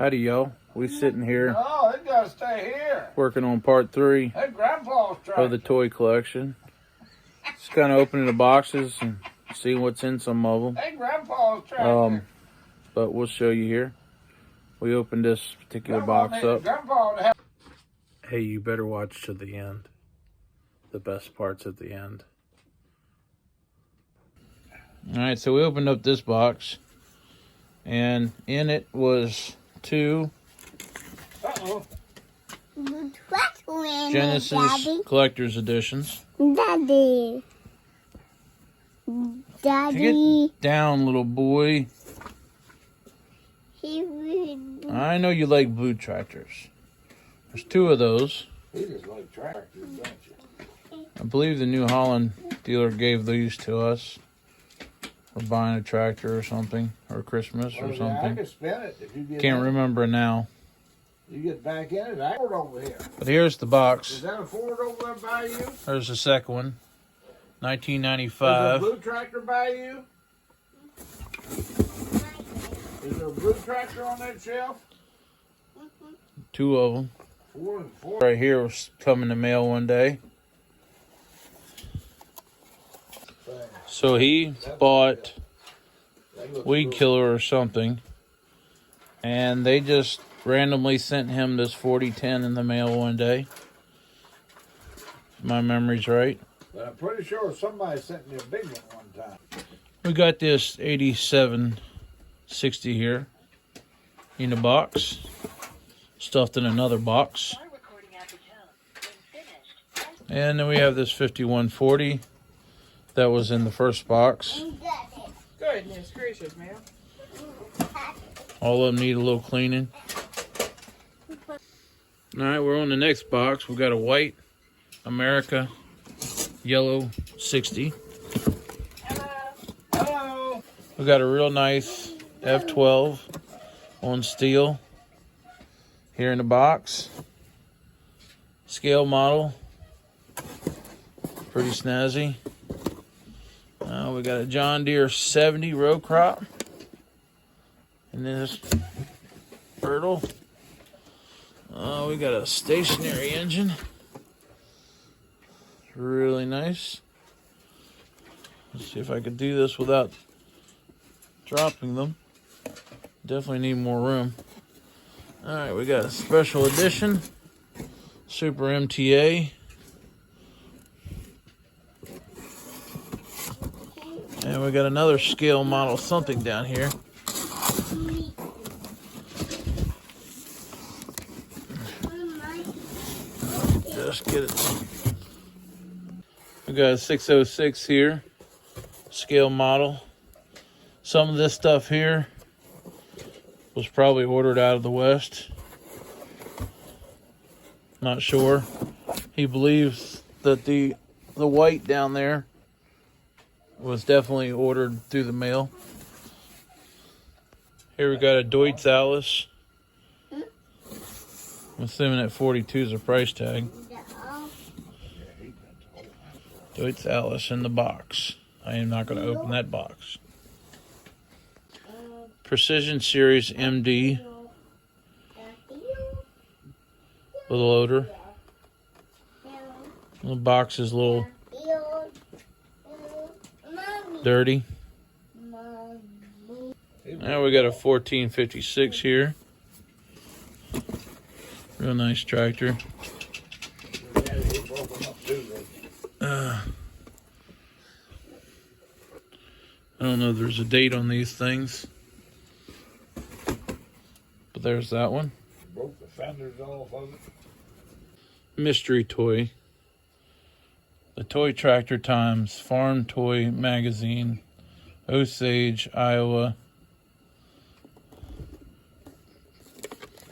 Howdy, y'all. We sitting here. Oh, it gotta stay here. Working on part 3 Hey, Grandpa's of the toy collection. Just kind of opening the boxes and see what's in some of them. Hey, Grandpa's tractor. But we'll show you here. We opened this particular box up. Hey, you better watch to the end. The best part's at the end. Alright, so we opened up this box. And in it was 2 Genesis Collector's Editions. Daddy. Get down, little boy. I know you like blue tractors. There's 2 of those. He just like tractors, don't you? I believe the New Holland dealer gave these to us. We're buying a tractor or something, or Christmas or something. I can spin it if you get. Can't remember now. You get back in it. I Ford over here. But here's the box. Is that a Ford over there by you? There's the second one, Is 1995. there a blue tractor by you? Is there a blue tractor on that shelf? 2 of them. 4 and 4. Right here was coming in the mail one day. So he bought Weed Killer or something, and they just randomly sent him this 4010 in the mail one day. If my memory's right. But I'm pretty sure somebody sent me a big one time. We got this 8760 here in a box, stuffed in another box. And then we have this 5140 that was in the first box. Goodness gracious, man. All of them need a little cleaning. Alright, we're on the next box. We got a white America yellow 60. Hello. We got a real nice F12 on steel here in the box. Scale model. Pretty snazzy. We got a John Deere 70 row crop. And this Ertl. We got a stationary engine. Really nice. Let's see if I could do this without dropping them. Definitely need more room. Alright, we got a special edition Super MTA. And we got another scale model something down here. Just get it. We got a 606 here, scale model. Some of this stuff here was probably ordered out of the West. Not sure. He believes that the white down there was definitely ordered through the mail. Here we got a Deutz Alice. I'm assuming that 42 is a price tag. Deutz Alice in the box. I am not going to open that box. Precision Series MD with a loader. The box is a little dirty. Now we got a 1456 here. Real nice tractor. I don't know if there's a date on these things. But there's that one. Broke the fenders off of it. Mystery toy. The Toy Tractor Times Farm Toy Magazine, Osage, Iowa.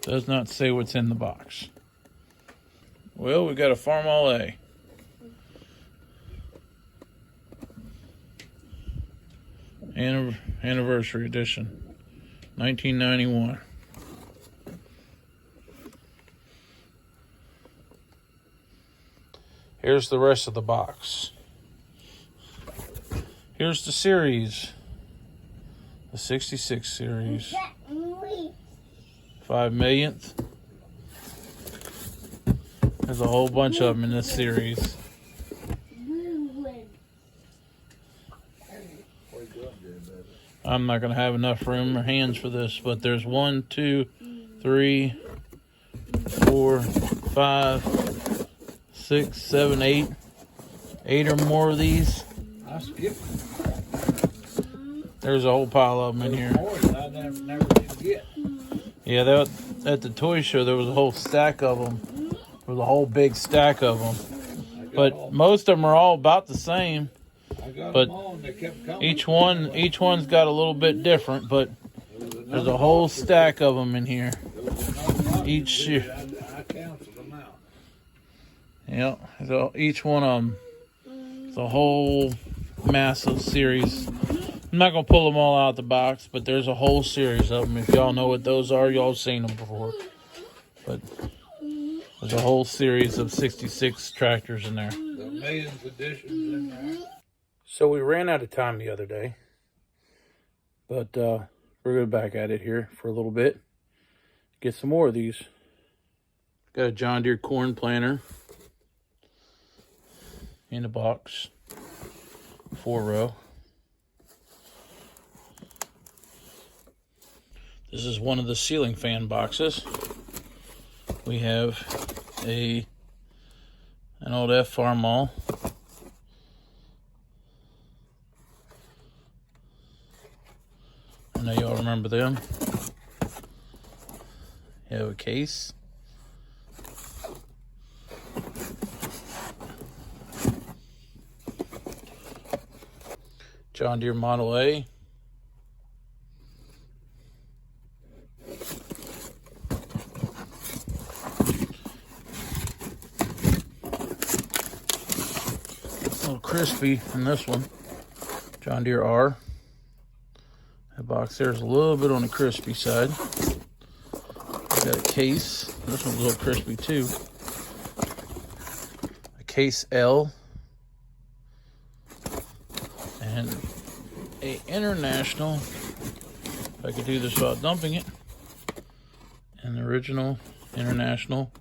Does not say what's in the box. Well, we got a Farm All A. Anniversary edition, 1991. Here's the rest of the box. Here's the series. The 66 series. 5 millionth. There's a whole bunch of them in this series. I'm not going to have enough room or hands for this, but there's 1, 2, 3, 4, 5, 6, 7, 8. 8 or more of these. I skipped. There's a whole pile of them in here. More than I never did get. Yeah, at the toy show, there was a whole stack of them. There was a whole big stack of them. But most of them are all about the same. I got But them all and they kept coming. each one's got a little bit different, but there's a whole stack of them in here. Each year. I counted them out. Yep. So each one of them is a whole massive series. I'm not going to pull them all out of the box, but there's a whole series of them. If y'all know what those are, y'all seen them before. But there's a whole series of 66 tractors in there. The millions editions in there. So we ran out of time the other day, but we're going back at it here for a little bit. Get some more of these. Got a John Deere corn planter in a box, 4-row. This is one of the ceiling fan boxes. We have an old Farm Mall. I know y'all remember them. You have a case. John Deere Model A. A little crispy in this one. John Deere R. That box there's a little bit on the crispy side. We got a case. This one's a little crispy too. A case L. And a international, if I could do this without dumping it, an original international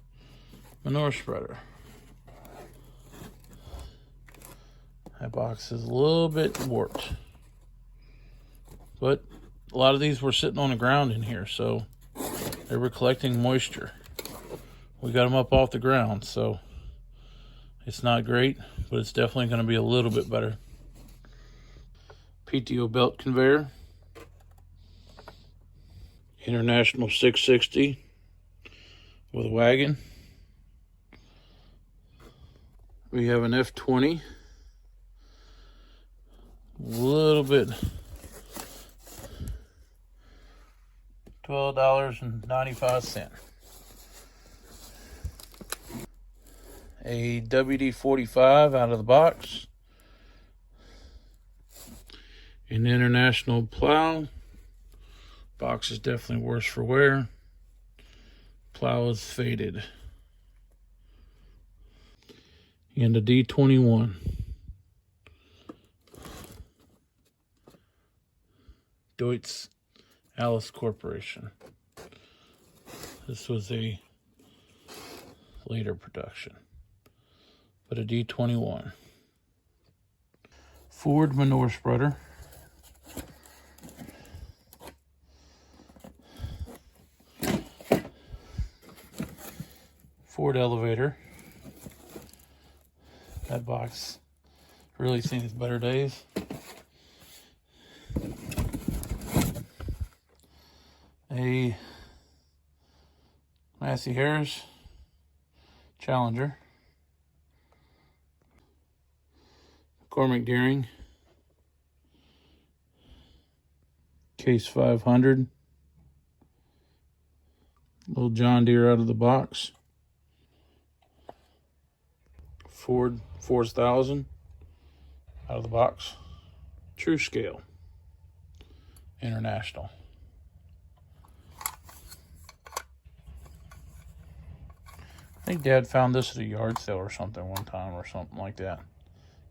manure spreader. That box is a little bit warped, but a lot of these were sitting on the ground in here, so they were collecting moisture. We got them up off the ground, so it's not great, but it's definitely going to be a little bit better. PTO belt conveyor, International 660 with a wagon. We have an F20, a little bit, $12.95. A WD-45 out of the box. An international plow. Box is definitely worse for wear. Plow is faded. And a D21. Deutz Alice Corporation. This was a later production. But a D21. Ford manure spreader. Ford elevator. That box really seen its better days. A Massey Harris Challenger. Cormac Deering. Case 500. Little John Deere out of the box. Ford 4000 out of the box. True Scale International. I think Dad found this at a yard sale or something one time or something like that.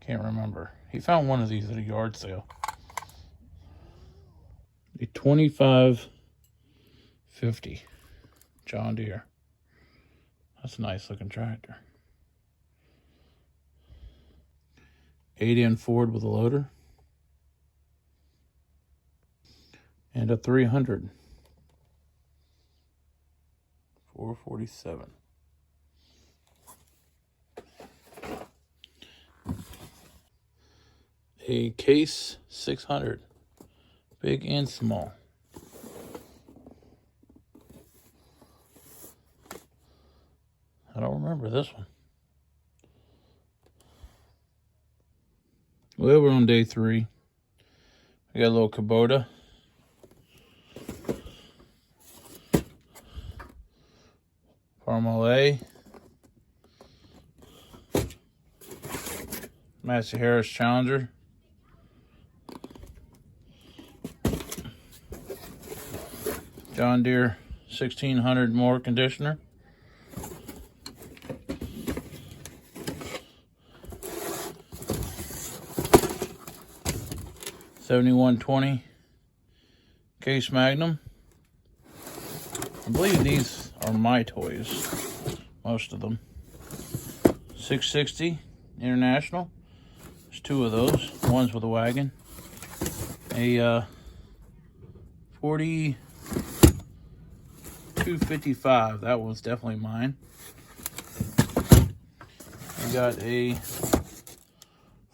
Can't remember. He found one of these at a yard sale. A 2550. John Deere. That's a nice looking tractor. 8-in Ford with a loader. And a 300. 447. A Case 600. Big and small. I don't remember this one. Well, we're on day 3. We got a little Kubota. Farmall A. Massey Harris Challenger. John Deere 1600 more conditioner. $71.20 Case Magnum. I believe these are my toys, most of them. 660 International. There's 2 of those. One's with a wagon. A 4255. That one's definitely mine. We got a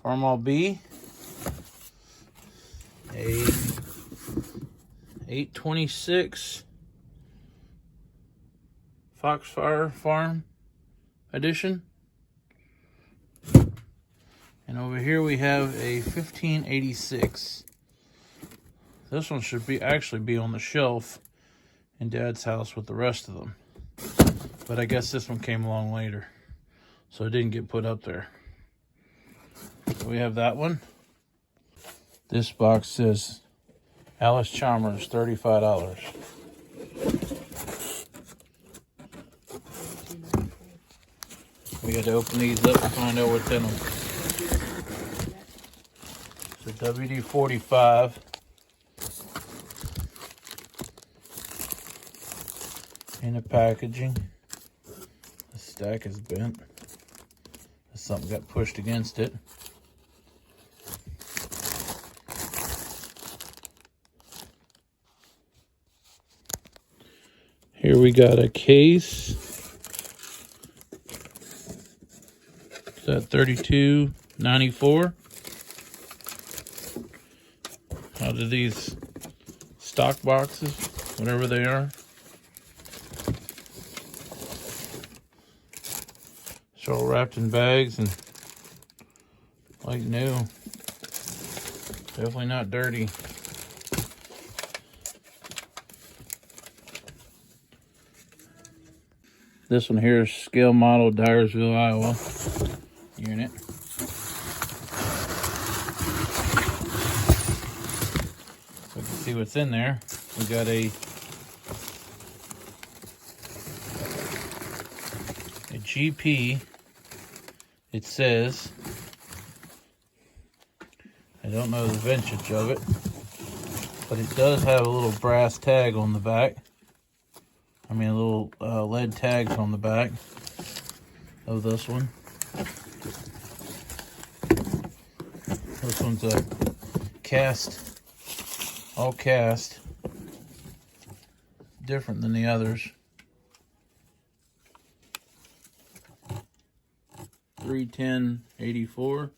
Farmall B. A 826 Foxfire Farm Edition. And over here we have a 1586. This one should actually be on the shelf in Dad's house with the rest of them. But I guess this one came along later, so it didn't get put up there. So we have that one. This box says Alice Chalmers, $35. We got to open these up and find out what's in them. It's a WD-45. In the packaging. The stack is bent. Something got pushed against it. Here we got a case. Is that $32.94? Out of these stock boxes, whatever they are. It's all wrapped in bags and like new. Definitely not dirty. This one here is scale model Dyersville, Iowa unit. So we can see what's in there. We got a GP. It says, I don't know the vintage of it, but it does have a little brass tag on the back. I mean, a little lead tags on the back of this one. This one's a cast, all cast, different than the others. 310.84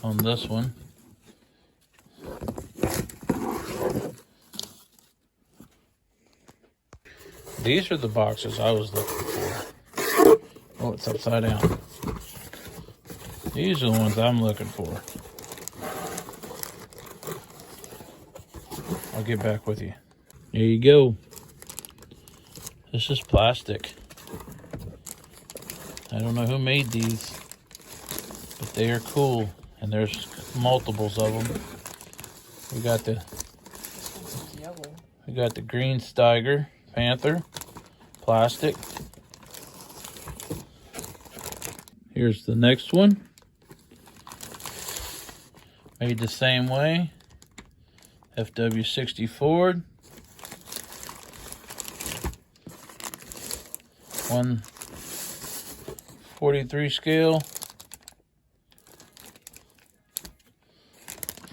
on this one. These are the boxes I was looking for. Oh, it's upside down. These are the ones I'm looking for. I'll get back with you. There you go. This is plastic. I don't know who made these, but they are cool, and there's multiples of them. We got the green Steiger Panther, plastic. Here's the next one. Made the same way. FW60 Ford. 143 scale.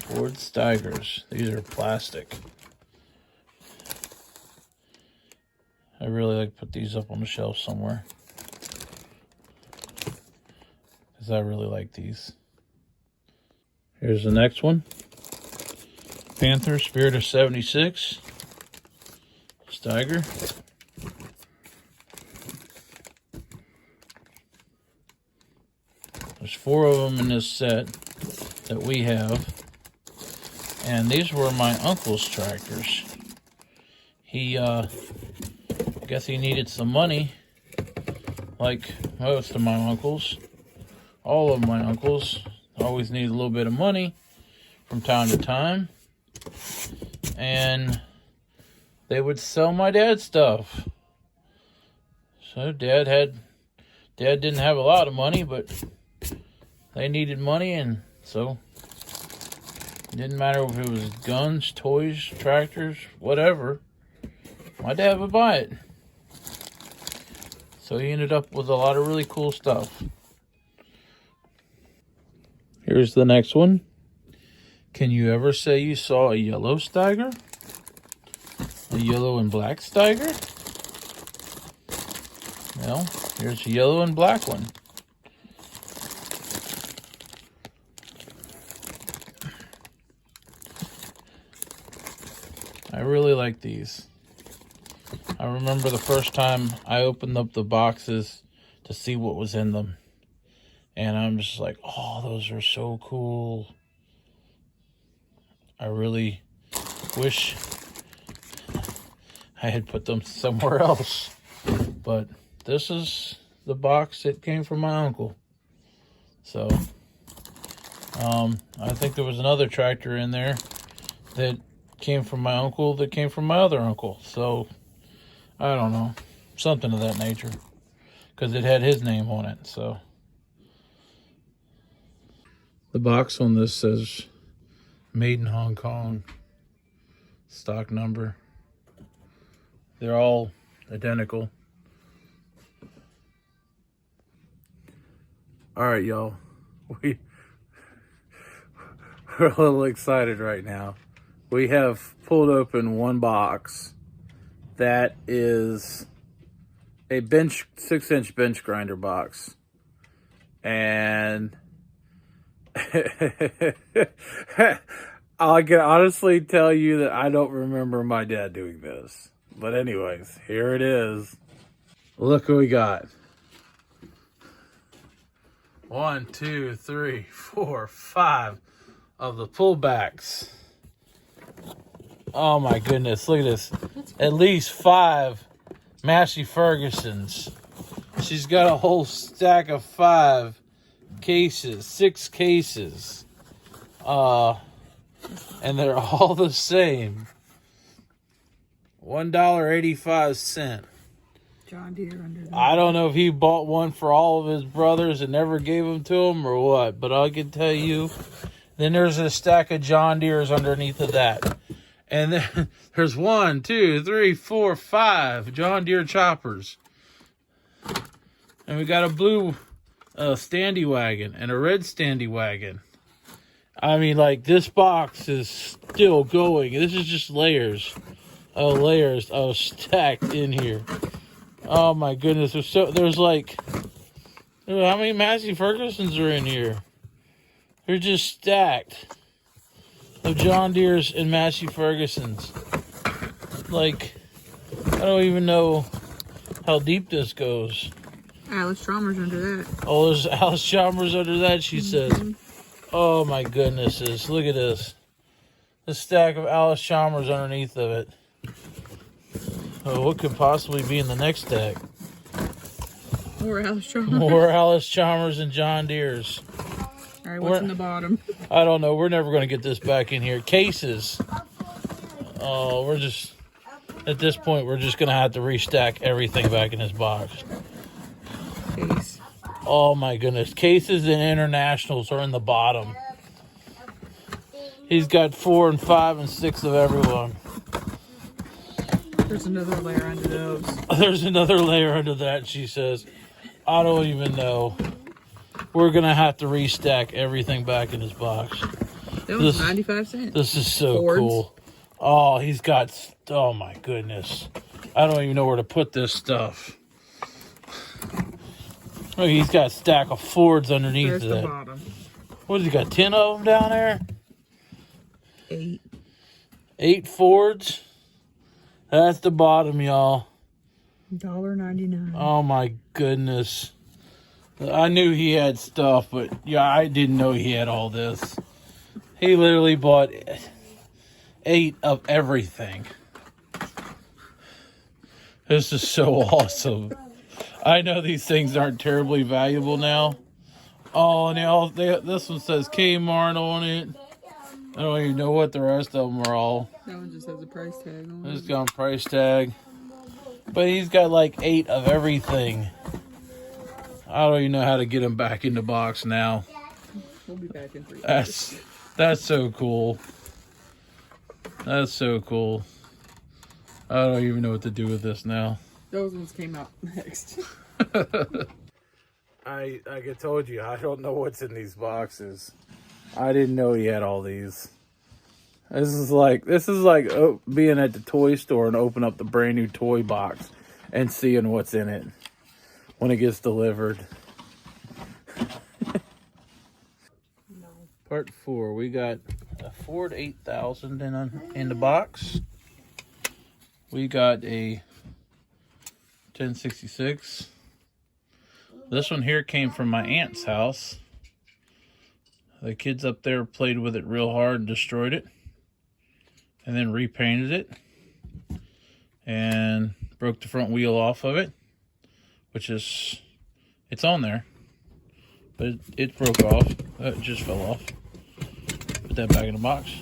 Ford Steigers. These are plastic. I really like to put these up on the shelf somewhere, because I really like these. Here's the next one. Panther Spirit of 76. Steiger. There's 4 of them in this set that we have. And these were my uncle's tractors. He, I guess he needed some money, like most of my uncles. All of my uncles always need a little bit of money from time to time. And they would sell my dad stuff. So Dad didn't have a lot of money, but they needed money, and so it didn't matter if it was guns, toys, tractors, whatever. My dad would buy it. So he ended up with a lot of really cool stuff. Here's the next one. Can you ever say you saw a yellow Steiger? A yellow and black Steiger? Well, here's a yellow and black one. I really like these. I remember the first time I opened up the boxes to see what was in them. And I'm just like, oh, those are so cool. I really wish I had put them somewhere else. But this is the box that came from my uncle. So, I think there was another tractor in there that came from my uncle that came from my other uncle. So, I don't know. Something of that nature. Because it had his name on it, so. The box on this says Made in Hong Kong. Stock number. They're all identical. Alright, y'all. We're a little excited right now. We have pulled open one box that is a 6-inch bench grinder box. And I can honestly tell you that I don't remember my dad doing this. But anyways, here it is. Look what we got. 1, 2, 3, 4, 5 of the pullbacks. Oh my goodness, look at this. At least 5 Massey Fergusons. She's got a whole stack of 5 cases, 6 cases. And they're all the same. $1.85. John Deere under there. I don't know if he bought one for all of his brothers and never gave them to him or what, but I can tell you. Then there's a stack of John Deeres underneath of that. And then there's 1, 2, 3, 4, 5 John Deere choppers. And we got a blue Standi wagon and a red Standi wagon. I mean, like, this box is still going. This is just layers of stacked in here. Oh my goodness, there's like, how many Massey Fergusons are in here? They're just stacked of John Deere's and Massey Fergusons. Like, I don't even know how deep this goes. Alice Chalmers under that. Oh, there's Alice Chalmers under that, she says. Oh my goodnesses, look at this. The stack of Alice Chalmers underneath of it. Oh, what could possibly be in the next stack? More Alice Chalmers. More Alice Chalmers and John Deere's. All right, what's in the bottom? I don't know. We're never going to get this back in here. Cases. Oh, we're just, at this point, we're just going to have to restack everything back in this box. Case. Oh my goodness. Cases and internationals are in the bottom. He's got 4 and 5 and 6 of everyone. There's another layer under those. There's another layer under that, she says. I don't even know. We're going to have to restack everything back in his box. That was 95 cents. This is so Fords. cool. Oh, he's got... Oh, my goodness. I don't even know where to put this stuff. Oh, he's got a stack of Fords underneath There's that. the bottom. What, has he got 10 of them down there? 8. 8 Fords? That's the bottom, y'all. $1.99. Oh, my goodness. I knew he had stuff, but yeah, I didn't know he had all this. He literally bought 8 of everything. This is so awesome. I know these things aren't terribly valuable now. Oh, and this one says Kmart on it. I don't even know what the rest of them are all. That one just has a price tag on It's it. got a price tag. But he's got like 8 of everything. I don't even know how to get him back in the box now. We'll be back in 3 years. That's so cool. That's so cool. I don't even know what to do with this now. Those ones came out next. I told you, I don't know what's in these boxes. I didn't know he had all these. This is like being at the toy store and open up the brand new toy box and seeing what's in it when it gets delivered. Part 4, we got a Ford 8000 in the box. We got a 1066. This one here came from my aunt's house. The kids up there played with it real hard and destroyed it. And then repainted it. And broke the front wheel off of it. Which is, it's on there. But it broke off. It just fell off. Put that back in the box.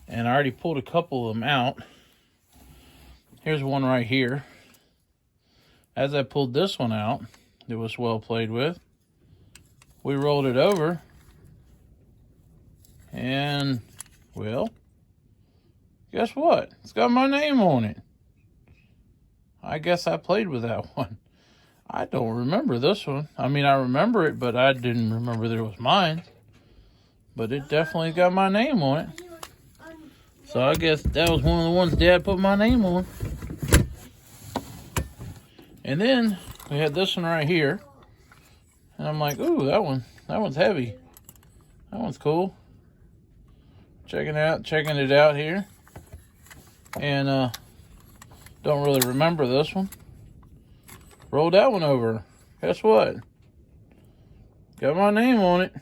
And I already pulled a couple of them out. Here's one right here. As I pulled this one out, it was well played with. We rolled it over. And, well, guess what? It's got my name on it. I guess I played with that one. I don't remember this one. I mean, I remember it, but I didn't remember that it was mine. But it definitely got my name on it. So I guess that was one of the ones Dad put my name on. And then we had this one right here. And I'm like, ooh, that one's heavy. That one's cool. Checking it out here. And don't really remember this one. Rolled that one over. Guess what? Got my name on it.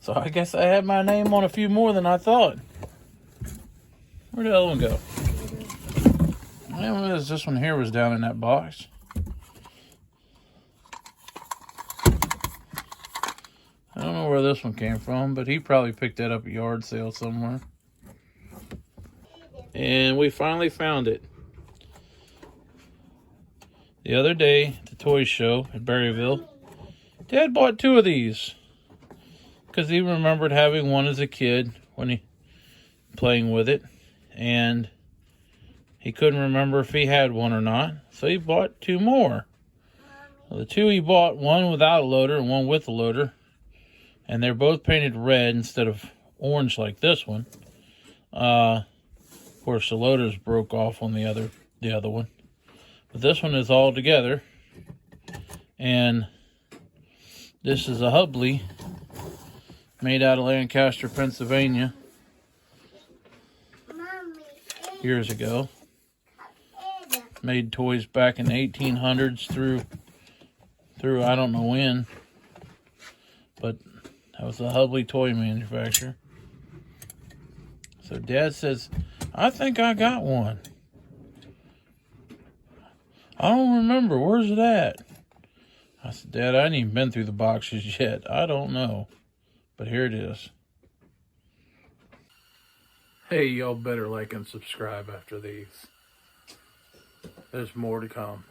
So I guess I had my name on a few more than I thought. Where'd the other one go? This one here was down in that box. I don't know where this one came from, but he probably picked that up at a yard sale somewhere. And we finally found it. The other day at the toy show at Berryville, Dad bought 2 of these. Because he remembered having one as a kid when he playing with it. And he couldn't remember if he had one or not. So he bought 2 more. Well, the 2 he bought, one without a loader and one with a loader. And they're both painted red instead of orange like this one. Of course, the loaders broke off on the other one. But this one is all together. And this is a Hubley made out of Lancaster, Pennsylvania. Years ago. Made toys back in the 1800s through I don't know when. But that was a Hubley toy manufacturer. So Dad says, I think I got one. I don't remember. Where's it at? I said, Dad, I ain't even been through the boxes yet. I don't know. But here it is. Hey, y'all better like and subscribe after these. There's more to come.